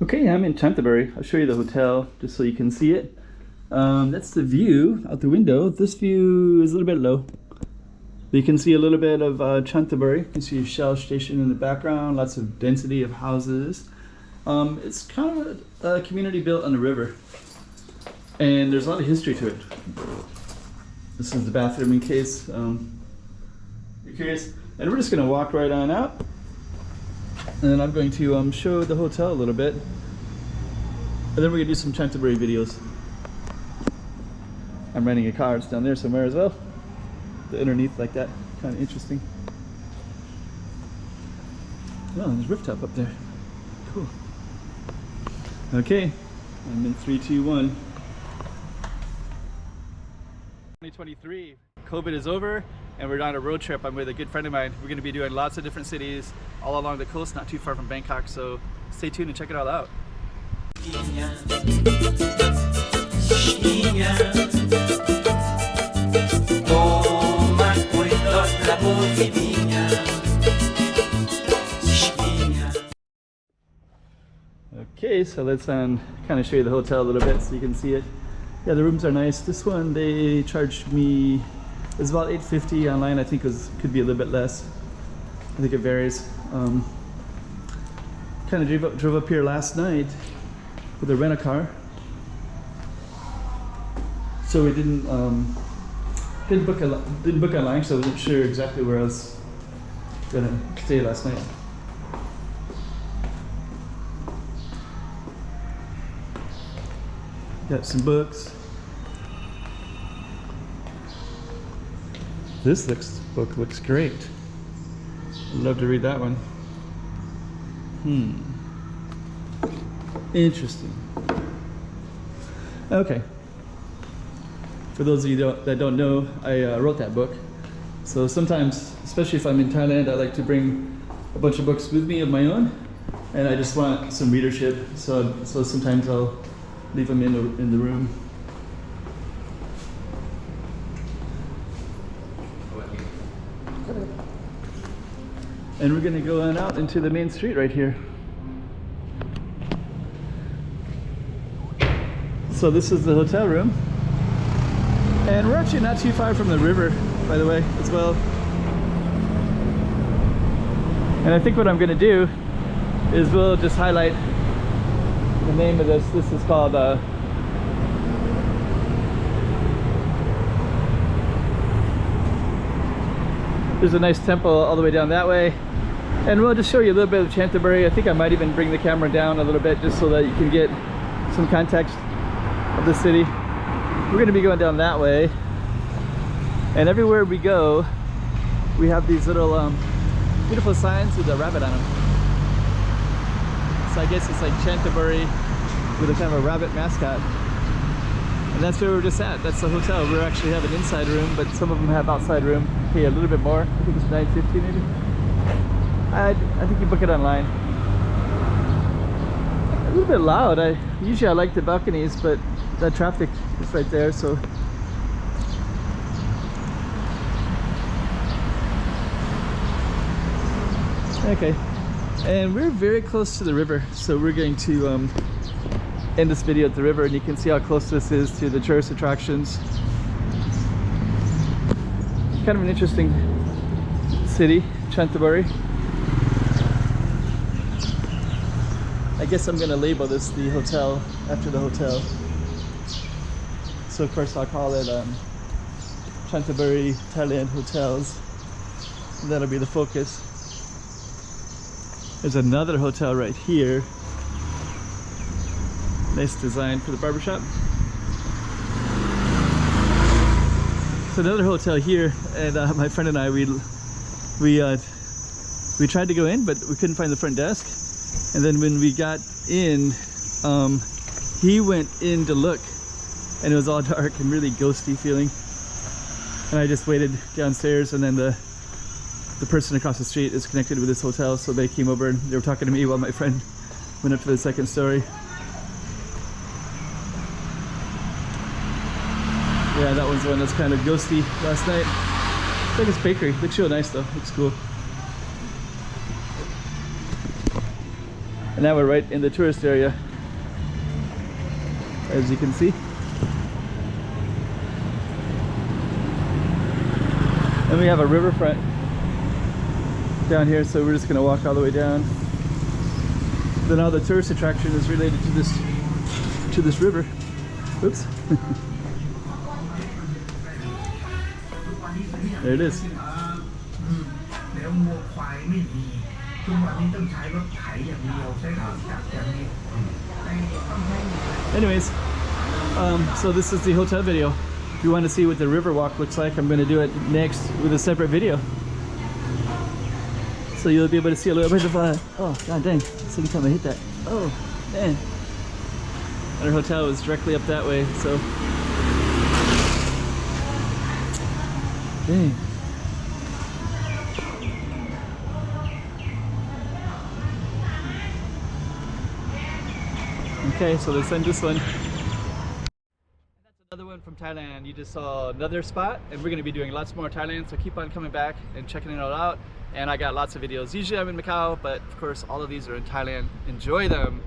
Okay, I'm in Chanthaburi. I'll show you the hotel just so you can see it. That's the view out the window. This view is a little bit low. You can see a little bit of Chanthaburi. You can see a Shell station in the background, lots of density of houses. It's kind of a community built on the river. And there's a lot of history to it. This is the bathroom in case you're curious. And we're just going to walk right on out. And then I'm going to show the hotel a little bit. And then we're going to do some Chanthaburi videos. I'm renting a car, it's down there somewhere as well. The underneath like that, kind of interesting. Oh, there's rooftop up there. Cool. Okay, I'm in 3, 2, 1. 2023, COVID is over and we're on a road trip. I'm with a good friend of mine. We're going to be doing lots of different cities all along the coast, not too far from Bangkok, so stay tuned and check it all out. Okay, so let's kind of show you the hotel a little bit so you can see it. Yeah, the rooms are nice. This one they charged me, it's about $850 online. I think could be a little bit less. I think it varies. Kind of drove up here last night with a rent-a-car. So we didn't book online, so I wasn't sure exactly where I was gonna stay last night. Got some books. This book looks great. I'd love to read that one. Interesting. Okay. For those of you that don't know, I wrote that book. So sometimes, especially if I'm in Thailand, I like to bring a bunch of books with me of my own, and I just want some readership. So sometimes I'll leave them in the room. And we're gonna go on out into the main street right here. So this is the hotel room. And we're actually not too far from the river, by the way, as well. And I think what I'm gonna do is we'll just highlight the name of this. This is called there's a nice temple all the way down that way. And we'll just show you a little bit of Chanthaburi. I think I might even bring the camera down a little bit just so that you can get some context of the city. We're going to be going down that way. And everywhere we go, we have these little beautiful signs with a rabbit on them. So I guess it's like Chanthaburi with a kind of a rabbit mascot. And that's where we're just at. That's the hotel. We actually have an inside room, but some of them have outside room. Pay a little bit more. I think it's $9.50 maybe. I think you book it online. A little bit loud. Usually I like the balconies, but the traffic is right there, so. Okay, and we're very close to the river, so we're going to end this video at the river, and you can see how close this is to the tourist attractions. Kind of an interesting city, Chanthaburi. I guess I'm going to label this the hotel after the hotel. So of course I'll call it Chanthaburi Thailand Hotels. And that'll be the focus. There's another hotel right here. Nice design for the barbershop. So another hotel here, and my friend and I, we tried to go in, but we couldn't find the front desk. And then when we got in, he went in to look, and it was all dark and really ghosty feeling. And I just waited downstairs, and then the person across the street is connected with this hotel, so they came over and they were talking to me while my friend went up to the second story. Yeah, that one's the one that's kind of ghosty last night. I think it's bakery. Looks real nice though. Looks cool. And now we're right in the tourist area, as you can see. And we have a riverfront down here, so we're just gonna walk all the way down. Then all the tourist attraction is related to this river. Oops. There it is. Anyways, so this is the hotel video. If you want to see what the river walk looks like, I'm going to do it next with a separate video. So you'll be able to see a little bit of oh god dang, second time I hit that. Oh man. And our hotel was directly up that way, so dang. Okay, so let's end this one. And that's another one from Thailand. You just saw another spot, and we're going to be doing lots more Thailand, so keep on coming back and checking it all out. And I got lots of videos. Usually I'm in Macau, but of course all of these are in Thailand. Enjoy them!